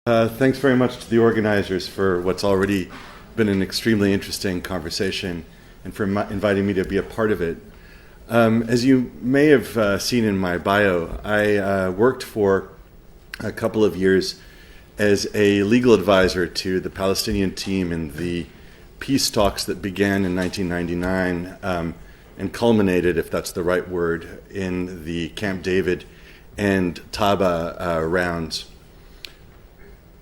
Thanks very much to the organizers for what's already been an extremely interesting conversation and for inviting me to be a part of it. As you may have seen in my bio, I worked for a couple of years as a legal advisor to the Palestinian team in the peace talks that began in 1999 and culminated, if that's the right word, in the Camp David and Taba rounds.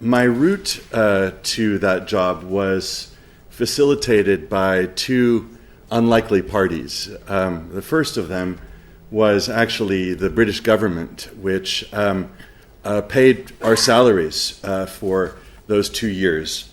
My route to that job was facilitated by two unlikely parties. The first of them was actually the British government, which paid our salaries for those 2 years,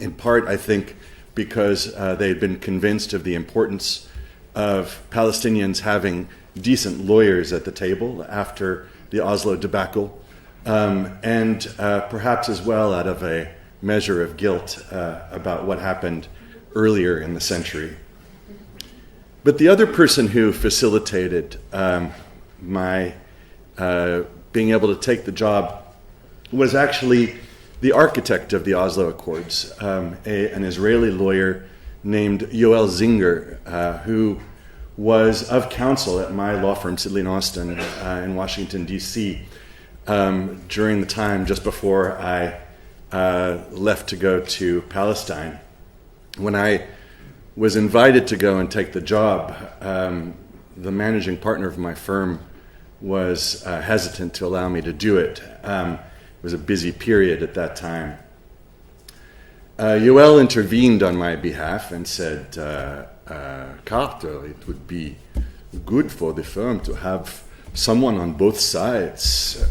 in part, I think, because they had been convinced of the importance of Palestinians having decent lawyers at the table after the Oslo debacle, and perhaps as well out of a measure of guilt about what happened earlier in the century. But the other person who facilitated my being able to take the job was actually the architect of the Oslo Accords, an Israeli lawyer named Yoel Zinger, who was of counsel at my law firm, Sidley & Austin, in Washington, D.C., during the time just before I left to go to Palestine. When I was invited to go and take the job, the managing partner of my firm was hesitant to allow me to do it. It was a busy period at that time. Yoel intervened on my behalf and said, Carter, it would be good for the firm to have someone on both sides.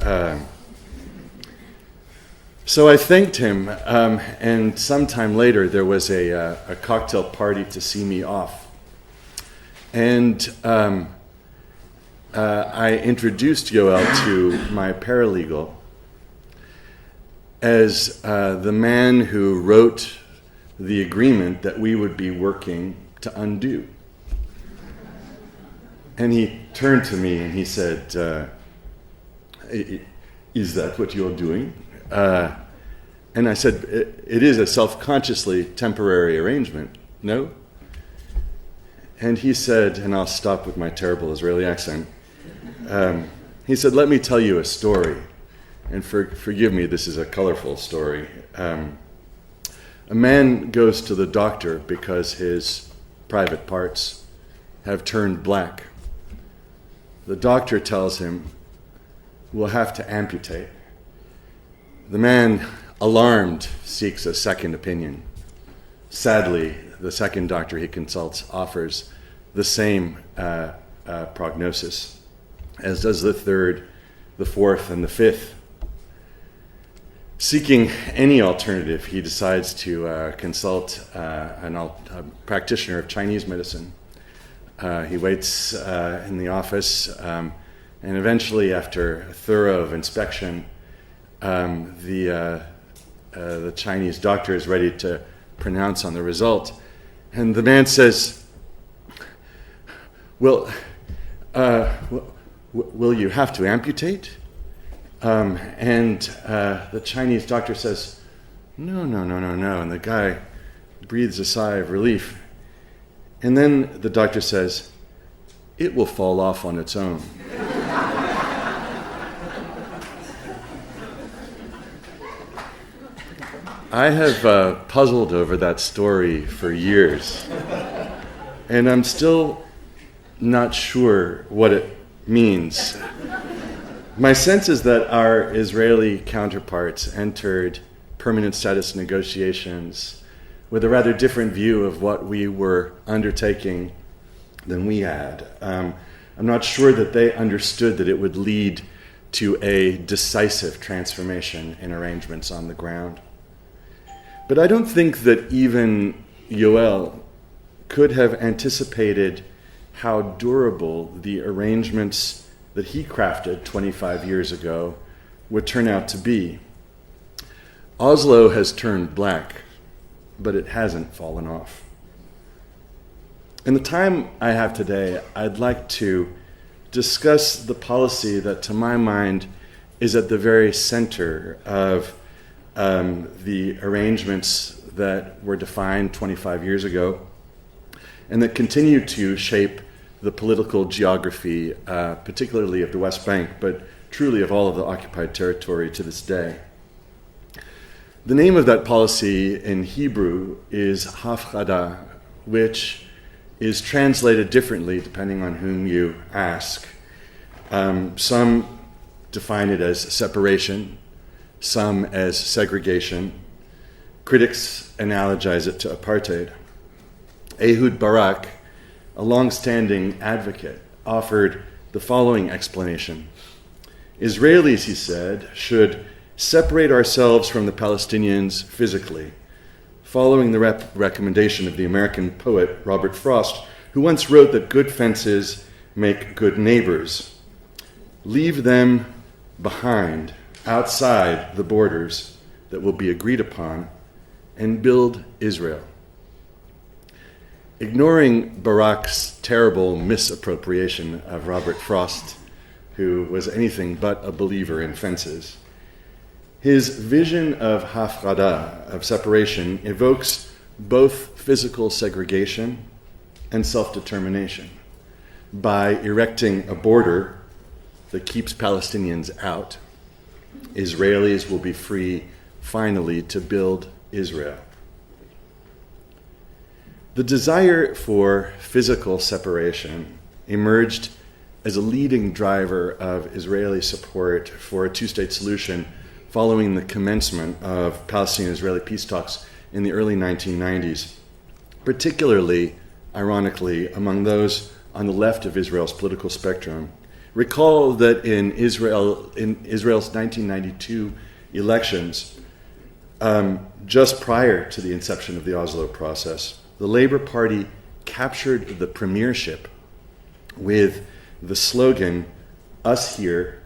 So I thanked him, and sometime later there was a cocktail party to see me off. And I introduced Yoel to my paralegal as the man who wrote the agreement that we would be working to undo. And he turned to me and he said, is that what you're doing? And I said, it is a self-consciously temporary arrangement, no? And he said, and I'll stop with my terrible Israeli accent, he said, let me tell you a story. And forgive me, this is a colorful story. A man goes to the doctor because his private parts have turned black. The doctor tells him, we'll have to amputate. The man, alarmed, seeks a second opinion. Sadly, the second doctor he consults offers the same prognosis, as does the third, the fourth, and the fifth. Seeking any alternative, he decides to consult a practitioner of Chinese medicine. He waits in the office, and eventually, after a thorough inspection, the Chinese doctor is ready to pronounce on the result. And the man says, will you have to amputate? And the Chinese doctor says, no. And the guy breathes a sigh of relief. And then the doctor says, it will fall off on its own. I have puzzled over that story for years, and I'm still not sure what it means. My sense is that our Israeli counterparts entered permanent status negotiations with a rather different view of what we were undertaking than we had. I'm not sure that they understood that it would lead to a decisive transformation in arrangements on the ground. But I don't think that even Yoel could have anticipated how durable the arrangements that he crafted 25 years ago would turn out to be. Oslo has turned black, but it hasn't fallen off. In the time I have today, I'd like to discuss the policy that, to my mind, is at the very center of the arrangements that were defined 25 years ago and that continue to shape the political geography, particularly of the West Bank, but truly of all of the occupied territory to this day. The name of that policy in Hebrew is Hafrada, which is translated differently depending on whom you ask. Some define it as separation, some as segregation. Critics analogize it to apartheid. Ehud Barak, a long-standing advocate, offered the following explanation. Israelis, he said, should separate ourselves from the Palestinians physically, following the recommendation of the American poet Robert Frost, who once wrote that good fences make good neighbors. Leave them behind, outside the borders that will be agreed upon, and build Israel. Ignoring Barak's terrible misappropriation of Robert Frost, who was anything but a believer in fences, his vision of hafrada, of separation, evokes both physical segregation and self-determination. By erecting a border that keeps Palestinians out, Israelis will be free, finally, to build Israel. The desire for physical separation emerged as a leading driver of Israeli support for a two-state solution following the commencement of Palestinian-Israeli peace talks in the early 1990s, particularly, ironically, among those on the left of Israel's political spectrum. Recall that in Israel's 1992 elections, just prior to the inception of the Oslo process, the Labour Party captured the premiership with the slogan, "Us here,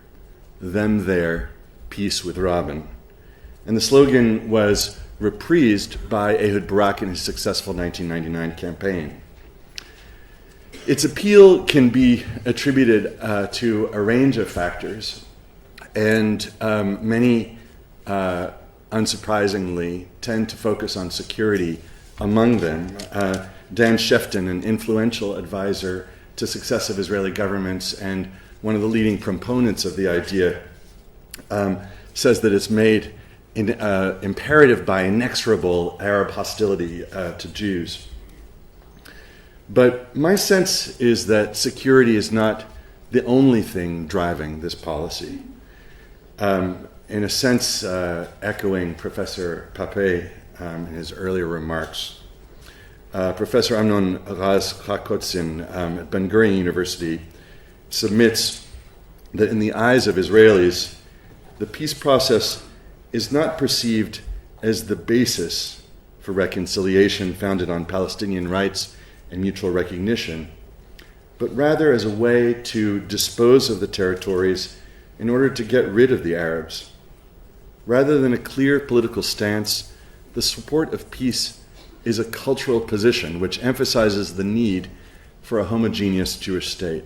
them there, peace with Rabin." And the slogan was reprised by Ehud Barak in his successful 1999 campaign. Its appeal can be attributed to a range of factors, and many, unsurprisingly, tend to focus on security among them. Dan Shefton, an influential advisor to successive Israeli governments and one of the leading proponents of the idea, says that it's made imperative by inexorable Arab hostility to Jews. But my sense is that security is not the only thing driving this policy. In a sense, echoing Professor Pape in his earlier remarks, Professor Amnon Raz-Chakotzin at Ben Gurion University submits that in the eyes of Israelis, the peace process is not perceived as the basis for reconciliation founded on Palestinian rights and mutual recognition, but rather as a way to dispose of the territories in order to get rid of the Arabs. Rather than a clear political stance, the support of peace is a cultural position which emphasizes the need for a homogeneous Jewish state.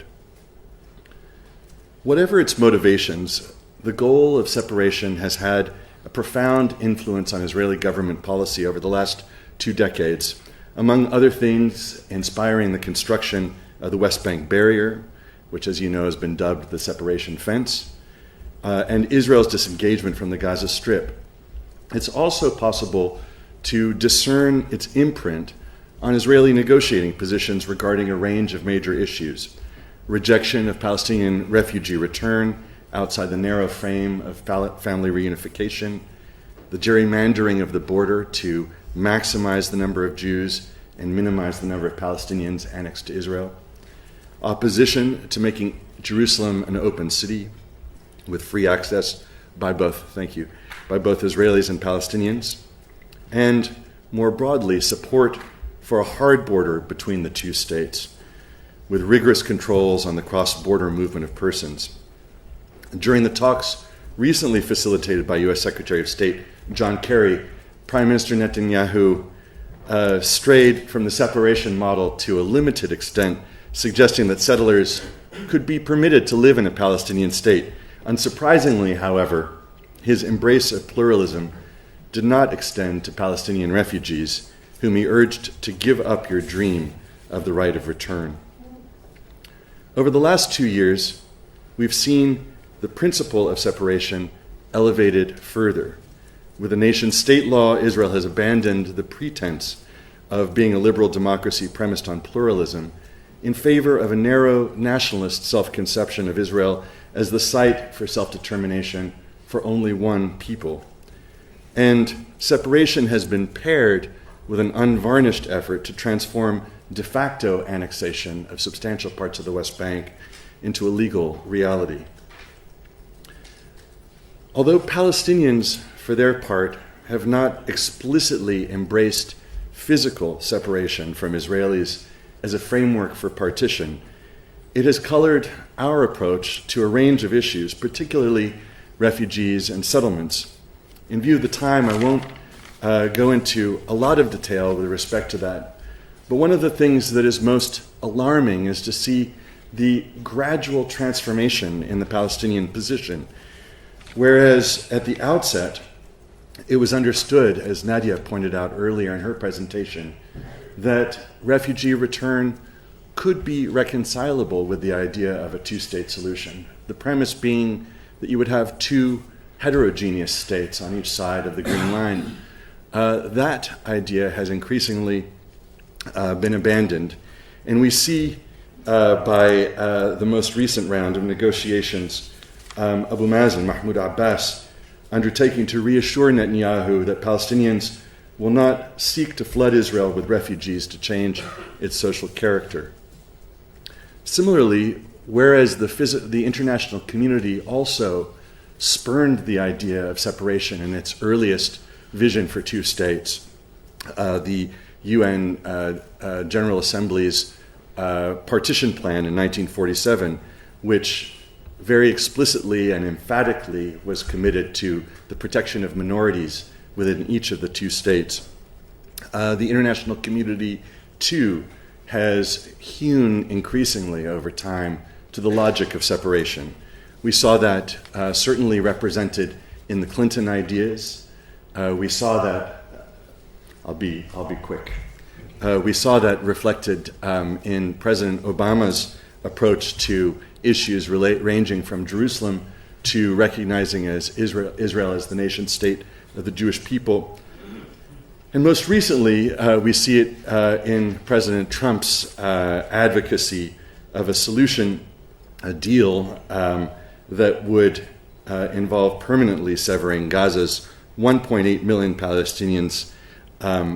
Whatever its motivations, the goal of separation has had a profound influence on Israeli government policy over the last 2 decades, among other things inspiring the construction of the West Bank barrier, which, as you know, has been dubbed the separation fence, and Israel's disengagement from the Gaza Strip. It's also possible to discern its imprint on Israeli negotiating positions regarding a range of major issues: rejection of Palestinian refugee return outside the narrow frame of family reunification, the gerrymandering of the border to maximize the number of Jews and minimize the number of Palestinians annexed to Israel, opposition to making Jerusalem an open city with free access by both Israelis and Palestinians, and more broadly, support for a hard border between the two states, with rigorous controls on the cross-border movement of persons. During the talks recently facilitated by U.S. Secretary of State John Kerry, Prime Minister Netanyahu strayed from the separation model to a limited extent, suggesting that settlers could be permitted to live in a Palestinian state. Unsurprisingly, however, his embrace of pluralism did not extend to Palestinian refugees, whom he urged to give up your dream of the right of return. Over the last 2 years, we've seen the principle of separation elevated further. With the nation-state law, Israel has abandoned the pretense of being a liberal democracy premised on pluralism in favor of a narrow nationalist self-conception of Israel as the site for self-determination for only one people. And separation has been paired with an unvarnished effort to transform de facto annexation of substantial parts of the West Bank into a legal reality. Although Palestinians, for their part, have not explicitly embraced physical separation from Israelis as a framework for partition, it has colored our approach to a range of issues, particularly refugees and settlements. In view of the time, I won't go into a lot of detail with respect to that, but one of the things that is most alarming is to see the gradual transformation in the Palestinian position. Whereas at the outset, it was understood, as Nadia pointed out earlier in her presentation, that refugee return could be reconcilable with the idea of a two-state solution. The premise being that you would have two heterogeneous states on each side of the Green Line. That idea has increasingly been abandoned, and we see by the most recent round of negotiations Abu Mazen, Mahmoud Abbas, undertaking to reassure Netanyahu that Palestinians will not seek to flood Israel with refugees to change its social character. Similarly, whereas the international community also spurned the idea of separation in its earliest vision for two states, the UN General Assembly's partition plan in 1947, which very explicitly and emphatically was committed to the protection of minorities within each of the two states. The international community, too, has hewn increasingly over time to the logic of separation. We saw that certainly represented in the Clinton ideas. We saw that, I'll be quick. We saw that reflected in President Obama's approach to issues ranging from Jerusalem to recognizing as Israel as the nation state of the Jewish people. And most recently, we see it in President Trump's advocacy of a solution, a deal that would involve permanently severing Gaza's 1.8 million Palestinians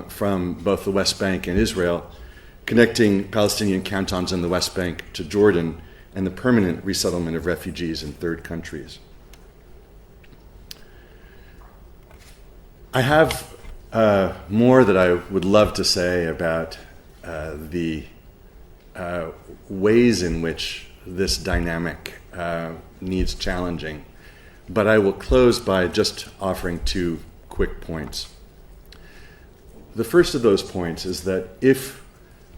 from both the West Bank and Israel, connecting Palestinian cantons in the West Bank to Jordan, and the permanent resettlement of refugees in third countries. I have more that I would love to say about the ways in which this dynamic needs challenging, but I will close by just offering 2 quick points. The first of those points is that if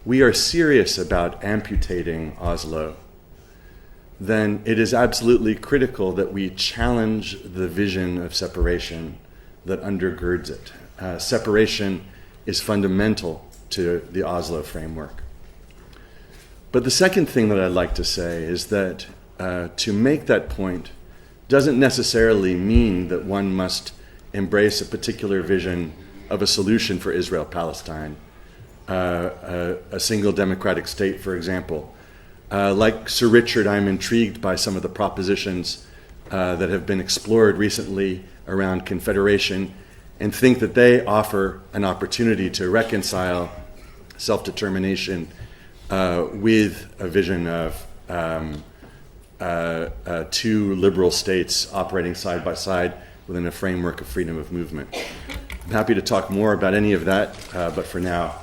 we are serious about amputating Oslo, then it is absolutely critical that we challenge the vision of separation that undergirds it. Separation is fundamental to the Oslo framework. But the second thing that I'd like to say is that to make that point doesn't necessarily mean that one must embrace a particular vision of a solution for Israel-Palestine, a single democratic state, for example. Like Sir Richard, I'm intrigued by some of the propositions that have been explored recently around confederation, and think that they offer an opportunity to reconcile self-determination with a vision of two liberal states operating side by side within a framework of freedom of movement. I'm happy to talk more about any of that, but for now,